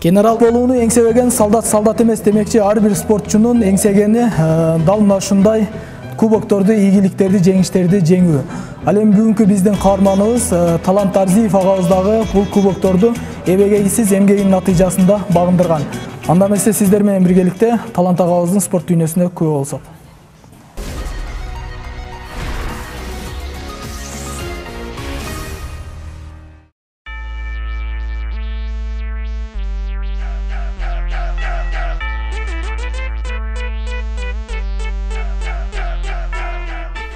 Генерал болууну эңсебеген солдат эмес демекчи ар бир спортчунун эңсегени дал мына ушундай кубокторду, ийгиликтерди, жеңиштерди жеңүү. Ал эми бүгүнкү биздин каарманыбыз Талант Арзиев агабыздагы бул кубокторду эбегейсиз эмгегинин натыйжасында багындырган. Анда эмесе сиздер менен биргеликте Талант агабыздын спорт дүйнөсүнө күбө болсок.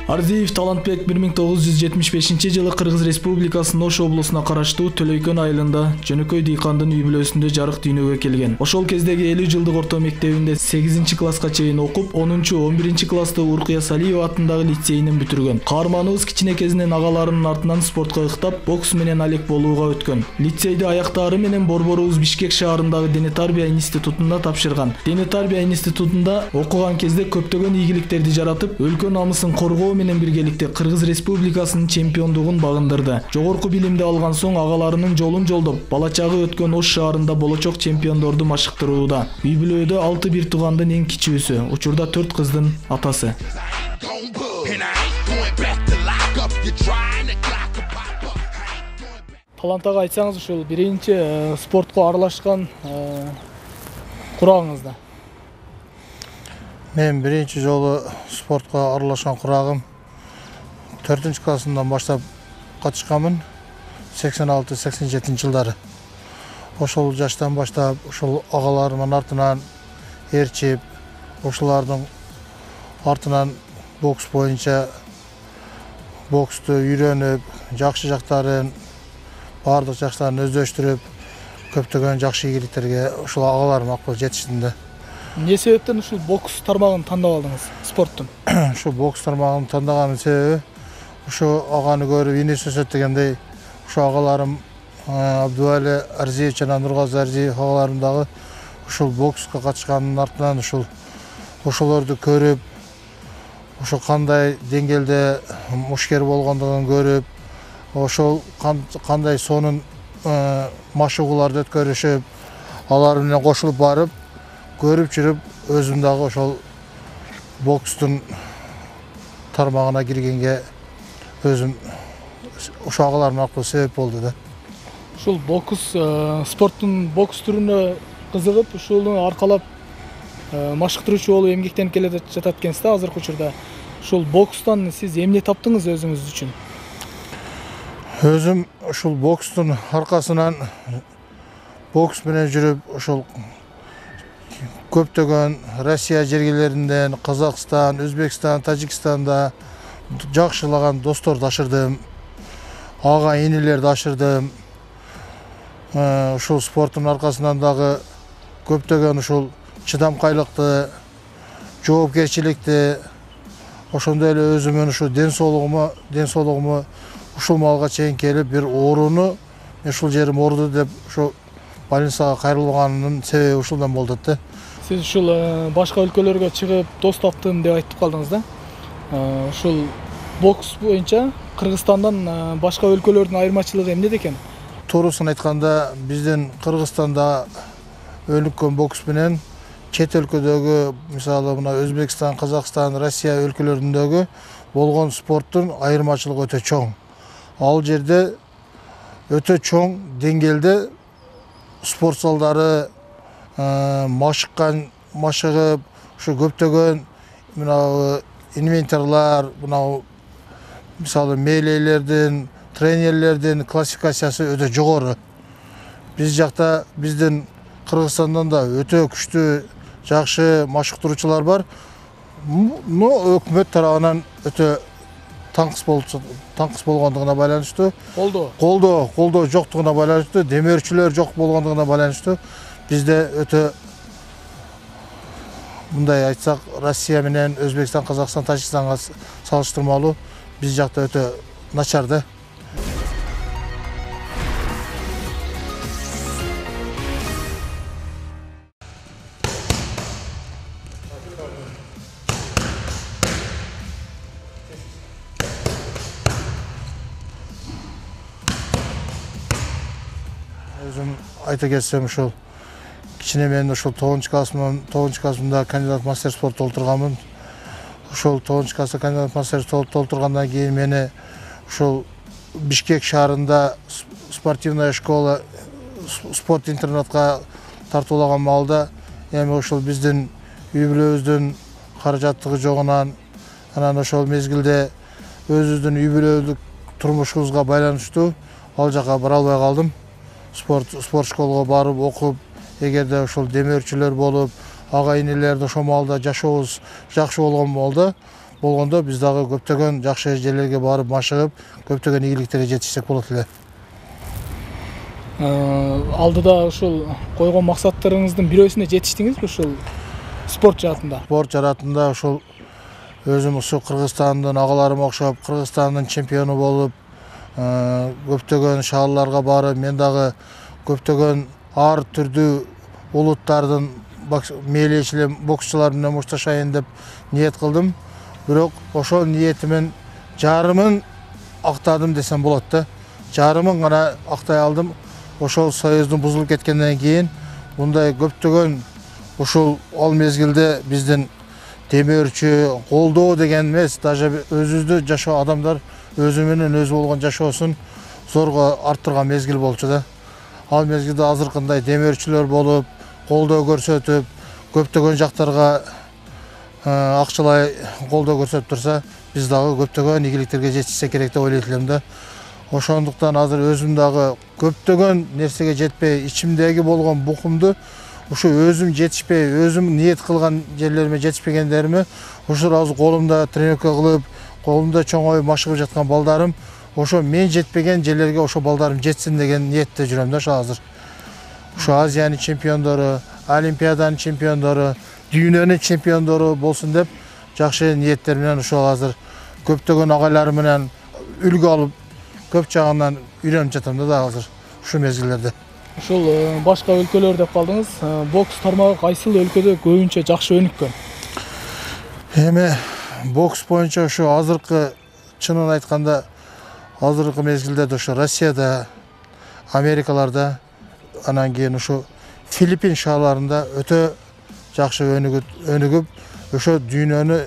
Арзиев Талантбек 1975-жылы Кыргыз Республикасынын Ош облусуна караштуу Төлөйкөн айылында жөнөкөй дыйкандын үй бүлөсүндө жарык дүйнөгө келген. Ошол кездеги 50 жылдык орто мектебинде 8 класска чейин окуп, 10-11 классты Уркуя Салиева атындагы лицейинен бүтүргөн. Каарманыбыз кичинекезинен агаларынын артынан спортко ыктап, бокс менен алек болууга өткөн. Лицейди аяктаары менен борборубуз Бишкек шаарындагы Дене тарбия институтунда тапшырган. Дене тарбия институтунда окуган кезде көптөгөн ийгиликтерди жаратып, өлкө намысын коргоо менен биргеликте Кыргыз Республикасынын чемпиондугун багындырды. Жогорку билимди алган соң агаларынын жолун жолдоп, бала чагы өткөн Ош шаарында болочок чемпиондорду машыктырууда. Үй бүлөдө 6 туугандын эң кичүүсү, учурда 4 кыздын атасы. Талант ага, айтсаңыз, ушул биринчи спортко аралашкан курагыңызда? Мен биринчи жолу спортко аралашкан курагым 4-классынан баштап катышканмын. 86-87 жылдары. Ошол жаштан баштап ошол агаларымдын артынан ээрчип, ошолордун артынан бокс боюнча боксту үйрөнүп, жакшы жактарын, бардык жактарын өздөштүрүп, көптөгөн жакшы ийгиликтерге ошол агаларым аркылуу жетиштим да. Не себептен ушул бокс тармагын тандап алдыңыз, спорттун? Ушул бокс тармагын тандаганын себеби ошо аганы көрүп инес өсөт дегендей, ошо агаларым Абдуали Арзиев жана Нургазы Арзиев агаларым дагы ушул бокска катышканын артынан ошолорду көрүп, ошо кандай деңгээлде мушкер болгондугун көрүп, ошол кандай сонун машыгууларды өткөрүшүп, алар менен кошулуп барып, көрүп жүрүп, өзүм дагы ошол бокстун тармагына киргенге өзүм ошо агаларым аркылуу себеп болду да. Ушул бокс спорттун бокс түрүнө кызыгып, ушуну аркалап машыктыруучу болуп эмгектенип келе жатат экенсиз да азыркы учурда. Ушул бокстан сиз эмне таптыңыз өзүңүз үчүн? Өзүм ушул бокстун аркасынан бокс менен жүрүп, ошол көптөгөн Россия жергелеринен, Казакстан, Өзбекстан, Тажикстанда жакшылаган достор дашырдым, ага инилер дашырдым. Ушул спорттун аркасынан дагы көптөгөн ушул чыдамкайлыкты, жоопкерчиликти, ошондой эле өзүмдүн ушул ден соолугума ушул малга чейин келип, бир ооруну ушул жерим ооруду деп ушул больницага кайрылганымдын себеби ушулдан болду да. Сиз ушул башка өлкөлөргө чыгып дос таптым деп айтып калдыңыз да. Ушул бокс боюнча Кыргызстандан башка өлкөлөрдүн айырмачылыгы эмнеде экен? Туурусын айтканда, биздин Кыргызстанда өнүккөн бокс менен чет өлкөдөгү, мисалы мына Өзбекстан, Казакстан, Россия өлкөлөрүндөгү болгон спорттун айырмачылыгы өтө чоң. Ал жерде өтө чоң деңгээлде спорт залдары машыгып, ушу көптөгөн мына инвентарлар, мына мисалы мээлейлердин, тренерлердин классификациясы өтө жогору. Биз жакта биздин Кыргызстандан да өтө күчтүү, жакшы машыктыруучулар бар. Өкмөт тарабынан өтө таңкыс болгондугуна байланыштуу. Колдоо жоктугуна байланыштуу, демөөрчүлөр жок болгондугуна байланыштуу. Бизде өтө, мындай айтсак, Россия менен Өзбекстан, Казакстан, Тажикстанга салыштырмалуу биз жакта өтө начар да. Өзүм айта кетсем, ушул кичине мен ошол 9 классымда кандидат мастер спорт толтурганмын. Ошол 9 класста кандидат мастер спорт толтургандан кийин мени ошол Бишкек шаарында спортивная школа спорт интернатка тартуулаган маалда эми ошол биздин үй бүлөбүздүн каражаттыгы жогунан анан ошол мезгилде өзүбүздүн үй бүлөлүк турмушубузга байланыштуу ал жака бара албай калдым. Спорт школага барып окуп, эгерде ошол демөөрчүлөр болуп, ага инелерди ошол маалда жашообуз жакшы болгондо биз дагы көптөгөн жакшы жерлерге барып машыгып, көптөгөн ийгиликтерге жетишсек болот эле. Алдыда ушул койгон максаттарыңыздын бирөөсүнө жетиштиңизби ушул спорт жаатында? Спорт жаатында ошол өзүм ушу Кыргызстандын агаларыма окшоп, Кыргызстандын чемпиону болуп, көптөгөн шаарларга барып, мен дагы көптөгөн ар түрдүү улуттардын мээлечиле боксчулар менен мушташайын деп ниет кылдым. Бирок ошол ниетимин жарымын актадым десем болот да. Жарымын гана актай алдым. Ошол союздун бузулуп кеткенден кийин мындай көптөгөн ушул ал мезгилде биздин демөөрчү колдоо деген эмес, даже өзүбүздү жашоо адамдар өзү менен өзү болгон жашоосун зорго арттырган мезгил болчу да. Ал мезгилде азыркындай демөөрчүлөр болуп, колдоо көрсөтүп, көптөгөн жактарга акчалай колдоо көрсөтүп турса, биз дагы көптөгөн ийгиликтерге жетишсек керек деп ойлойт элем да. Ошондуктан азыр өзүм дагы көптөгөн нерсеге жетпей, ичимдеги болгон букумду ушу өзүм жетишпей, өзүм ниет кылган жерлериме жетишпегендерими ушул азыр колумда тренировка кылып, колумда чоңоюп машыгып жаткан балдарым, ошо мен жетпеген жерлерге ошо балдарым жетсин деген ниетте жүрөм да азыр. Ушу Азиянын чемпиондору, Олимпиаданын чемпиондору, дүйнөнүн чемпиондору болсун деп жакшы ниеттер менен ушул азыр көптөгөн агайларым менен үлгү алып, көп жагынан үйрөнүп жатам да азыр ушу мезгилдерде. Ушул башка өлкөлөр деп калдыңыз. Бокс тармагы кайсыл өлкөдө көбүнчө жакшы өнүккөн? Эми бокс боюнча ушу азыркы чынын айтканда азыркы мезгилде ушу Россияда, Америкаларда, анан кийин ушу Филиппин шаарларында өтө жакшы өнүгүп, ошо дүйнөнү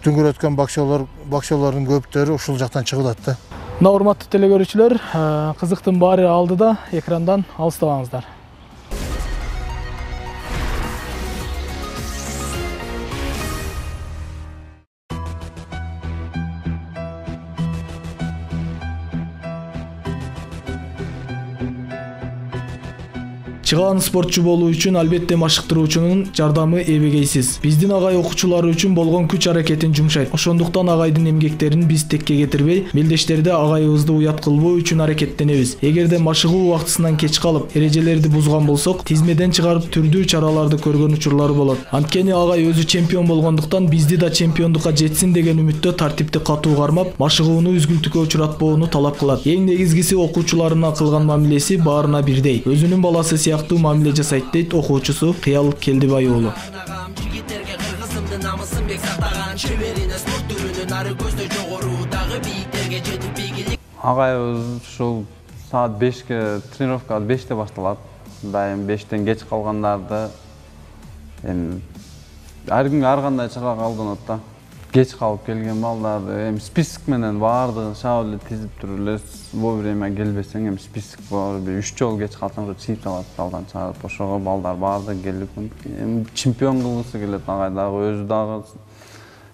дүңгүрөткөн боксерлордун көптөрү ушул жактан чыгып атат да. Мына урматтуу телекөрүүчүлөр, кызыктын баары алдыда, экрандан алыстабаңыздар. Чыгаан спортчу болуу үчүн албетте машыктыруучунун жардамы эбегейсиз. Биздин агай окуучулары үчүн болгон күч аракетин жумшайт. Ошондуктан агайдын эмгектерин биз текке кетирбей, мелдештерде агайыбызды уят кылбоо үчүн аракеттенебиз. Эгерде машыгуу убактысынан кеч калып, эрежелерди бузган болсок, тизмеден чыгарып түрдүү чараларды көргөн учурлар болот. Анткени агай өзү чемпион болгондуктан бизди да чемпиондукка жетсин деген үмүттө тартипти катуу кармап, машыгууну үзгүлтүккө учуратпоону талап кылат. Эң негизгиси окуучуларына кылган мамилеси баарына бирдей. Өзүнүн баласы сыяктуу мамиле жасайт дейт окуучусу Кыял Келдибай уулу. Агайыбыз ушул саат 5ке тренировка 5те башталат. Дайым 5тен кеч калгандарды эми ар күнгө ар кандай чыга калданат да. Кеч калып келген балдарды эми список менен баардыгын шап эле тизип туруп эле вовремя келбесең эми список бар. 3 жолу кеч калсаң чийип салат залдан чыгарып. Ошого балдар баардыгы келип эми чемпион кылгысы келет. Агай дагы өзү дагы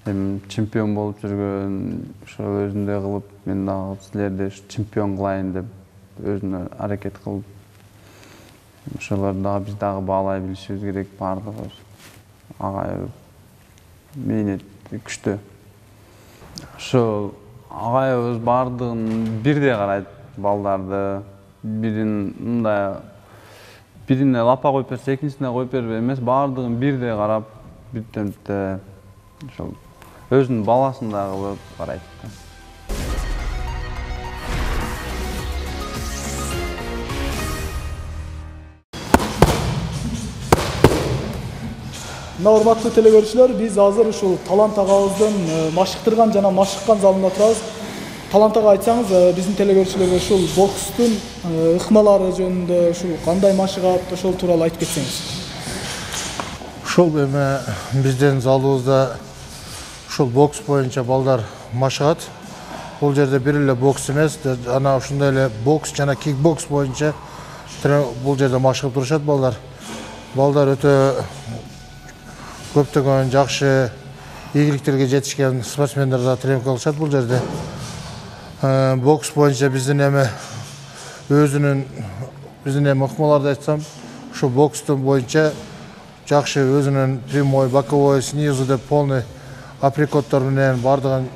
эми чемпион болуп жүргөн, ошо өзүндөй кылып, мен дагы силерди чемпион кылайын деп өзүнө аракет кылып. Ошолор дагы биз дагы баалай билишибиз керек баардыгы. Агай мээнет күчтүү. Ошо агайыбыз баардыгын бирдей карайт балдарды. Бирине лапа коюп берсе, экинчисине коюп бербей эмес, баардыгын бирдей карап, бир темпте ошол өзүнүн баласын дагы карайт. Мына урматтуу телекөрүүчүлөр, биз азыр ушул талант агабыздын машыктырган жана машыккан залында турабыз. Талант ага айтсаңыз, биздин телекөрүүчүлөргө ушул бокстун ыкмалары жөнүндө, ушул кандай машыгат, ошол тууралуу айтып кетсеңиз. Ушул эме биздин залыбызда ушул бокс боюнча балдар машыгат. Бул жерде бир эле бокс эмес, ана ушундай эле бокс жана кикбокс боюнча бул жерде машыгып турушат балдар. Балдар өтө көптөгөн жакшы ийгиликтерге жетишкен спортсмендер да тренинг алышат бул жерде. Бокс боюнча биздин эми ыкмаларды айтсам, ушул бокстун боюнча жакшы өзүнүн прямой, боковой, снизу деп полный апперкоттор менен бардыгын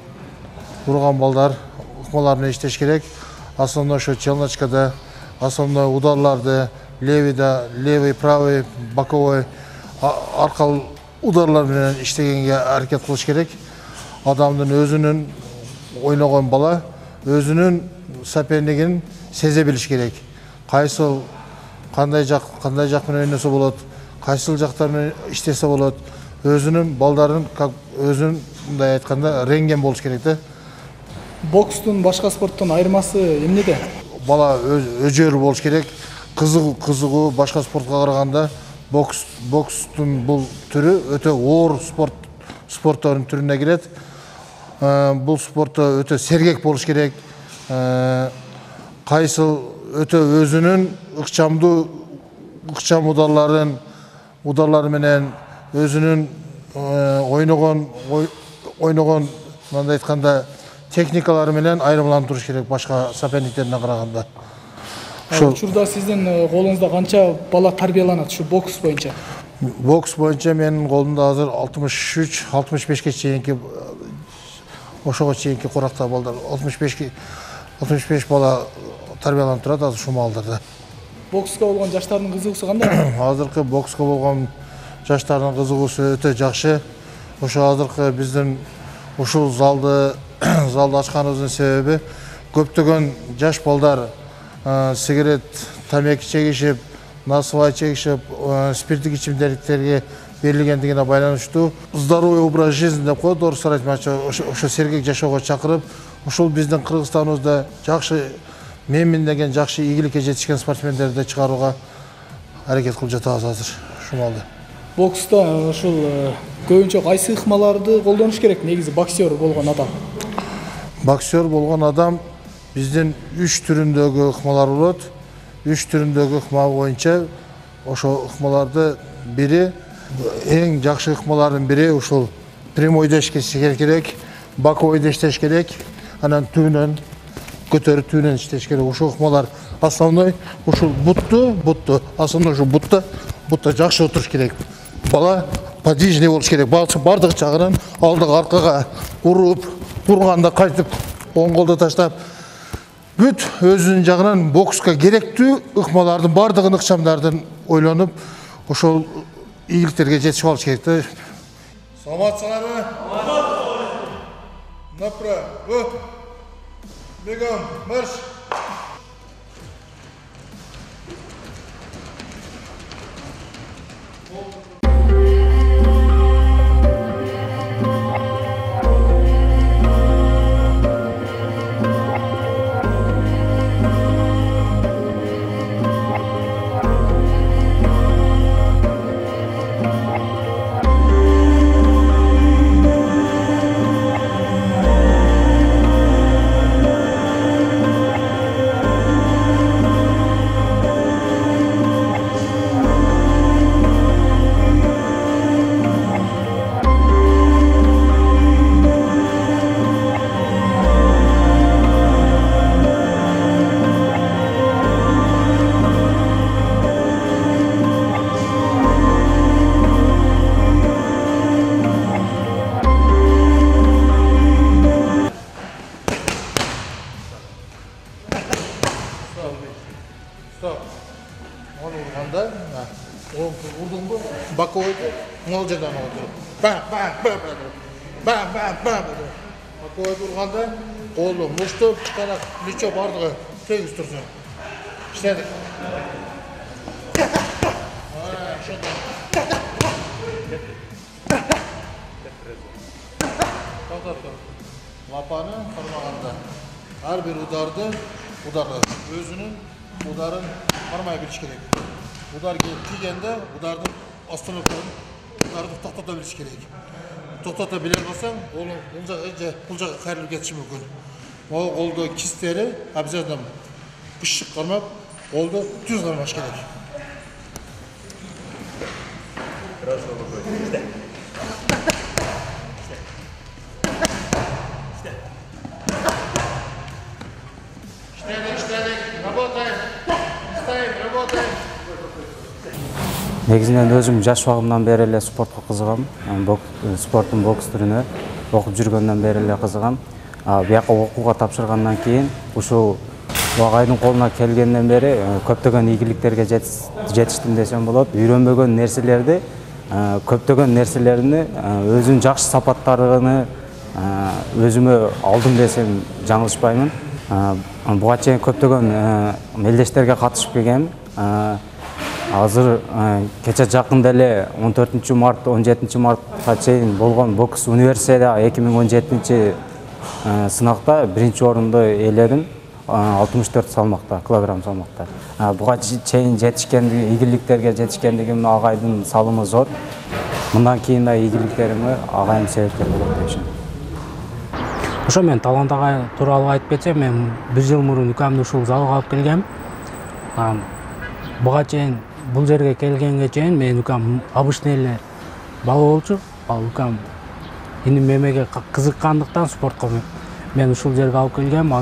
урган балдар ыкмаларын иштеш керек. Основной ошо челночкада, основной ударларды левый, правый, боковой аркалуу ударлар менен иштегенге аракет кылыш керек. Адамдын өзүнүн ойногон бала өзүнүн сопернигин сезе билиш керек. Кайсыл кандай жак менен ойносо болот, кайсыл жактар менен иштесе болот. Өзүнүн балдарын өзүн мындай айтканда рентген болуш керек да. Бокстун башка спорттон айырмасы эмнеде? Бала Өжөр болуш керек. Кызыгуу башка спортко караганда бокстун бул түрү өтө оор спорттордун түрүнө кирет. Бул спортто өтө сергек болуш керек. Кайсыл өтө өзүнүн ыкчам ударлары менен өзүнүн ойногон мындай айтканда техникалары менен айырмаланып туруш керек башка соперниктерине караганда. Учурда сиздин колуңузда канча бала тарбияланат ушу бокс боюнча? Бокс боюнча менин колумда азыр 63-65ке чейинки ошого чейинки куракта балдар 65 бала тарбияланып турат азыр ушул маалдарда. Бокска болгон жаштардын кызыгуусу кандай? Азыркы бокска болгон жаштардын кызыгуусу өтө жакшы. Ошо азыркы биздин ушул залды ачканыбыздын себеби көптөгөн жаш балдар сигарет, тамеки чегишип, насыбай чегишип, спирттик ичимдиктерге берилгендигине байланыштуу здоровый образ жизни деп коет орустар айтмакчы, ошо сергек жашоого чакырып, ушул биздин Кыргызстаныбызда жакшы менмин деген жакшы ийгиликке жетишкен спортсмендерди чыгарууга аракет кылып жатабыз азыр шумалда. Бокста ушул көбүнчө кайсы ыкмаларды колдонуш керек негизи боксер болгон адам? Боксер болгон адам биздин 3 түрүндөгү ыкмалар болот. 3 түрүндөгү ыкма боюнча ошо ыкмаларды бири эң жакшы ыкмалардын бири ушул прямой иштеш керек, боковой иштеш керек, анан түбүнөн көтөрүп түбүнөн иштеш керек. Ушул ыкмалар основной ушул бутту основной ушул бутта жакшы отуруш керек. Бала подвижный болуш керек. Бардык жагынан алдыга аркага уруп, урганда кайтып оң колду таштап бүт өзүнүн жагынан бокска керектүү ыкмалардын бардыгын ыкчамдардын ойлонуп ошол ийгиликтерге жетишип алыш керек да. Саламатсыңарбы? Направо. Бегом, марш. Stop. Onu vurganda, vurdun mu? Bakov'u ne жерден отуруп. Бам. Bakov'u vurganda, қолды муштап, чыкарак, плечо бардыгы тегиз турсун. İşledik. Лапаны кырмаганда. Her bir udarı özünün udarın karmaya biliş gerek. Udar tiyende udarın astırlıklarını udarı toxtatabiliş gerek. Toxtatabilen olsan, bulca hayırlı geçişi mümkün. O oldu kistleri abizadam pışık kalmak, oldu düz kalmak gerek. Негізінен өзім жаш шағымнан бері эле спортқа қызығам. Спорттың бокс түріне оқып жүргеннен бері эле қызығам. Бияққа оқуға тапшырғаннан кейін, ушул ағайдың қолына келгеннен бері көптөгөн ийгиликтерге жетиштим десем болот. Үйрөнбөгөн нерселерди, көптөгөн нерселерини, өзүнүн жакшы сапаттарыны өзүмө алдым десем жаңылышпаймын. Буга чейин көптөгөн мелдештерге катышып келгем. Азыр кече жакында эле 14 март, 17 мартка чейин болгон бокс универсиада 2017 сынакта биринчи орунду ээледим. 64 салмакта, килограмм салмакта. Буга чейин жетишкендиги, ийгиликтерге жетишкендигим агайдын салымы зор. Мындан кийин да ийгиликтериме агайым себепкер болот деп ишенем. Ошо мен Талант агай тууралуу айтып кетсем, мен 1 жыл мурун укамды ушул залга алып келгем. Буга чейин бул жерге келгенге чейин мен укам обычный эле бала болчу. Ал укам иним мемеге кызыккандыктан спортко мен ушул жерге алып келгем.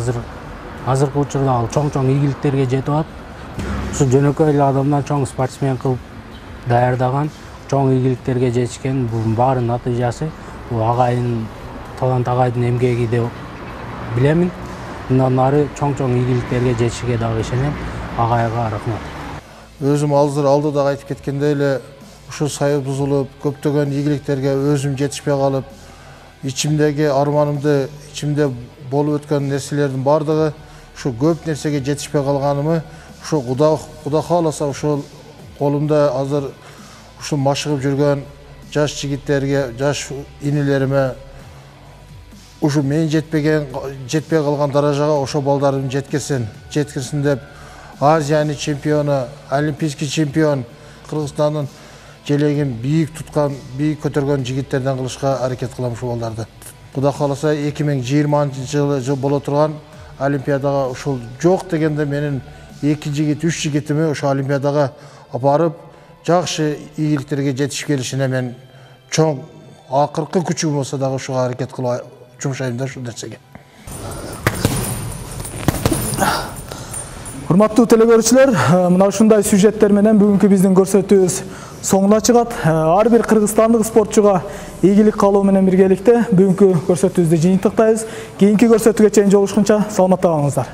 Азыркы учурда ал чоң ийгиликтерге жетип атат. Ушу жөнөкөй эле адамдан чоң спортсмен кылып даярдаган, чоң ийгиликтерге жетишкен, бул баарынын натыйжасы. Бул агайдын, Талант агайдын эмгеги деп билемин. Мындан ары чоң ийгиликтерге жетишиге дагы ишенем. Агайга рахмат. Өзім алдыда айтып кеткенде эле ушу сайы бузулуп, көптөгөн ийгиликтерге өзүм жетишпей калып, ичимдеги арманымды, ичимде болуп өткөн нерселердин бардыгы ушу көп нерсеге жетишпей калганымы, ушу Куда кааласа ушул колумда азыр ушу машыгып жүргөн жаш жигиттерге, жаш инилериме ушу мен жетпей калган даражага ошо балдарын жеткирсин деп Азиянын чемпиону, олимпийский чемпион, Кыргызстандын желегин бийик туткан, бийик көтөргөн жигиттерден кылышка аракет кылам ушул балдарды. Куда кааласа 2020-жылы боло турган олимпиадага ушул жок дегенде менин 2 жигит, 3 жигитими ошо олимпиадага апарып, жакшы ийгиликтерге жетишип келишине мен чоң акыркы күчүм болсо дагы ушуга аракет кылып жумшайм да ушул нерсеге. Урматтуу телекөрүүчүлөр, мына ушундай сюжеттер менен бүгүнкү биздин көрсөтүүбүз соңуна чыгат. Ар бир кыргызстандык спортчуга ийгилик каалоо менен биргеликте бүгүнкү көрсөтүүбүздү жыйынтыктайбыз. Кийинки көрсөтүүгө чейин жолугушкунча саламатта калыңыздар.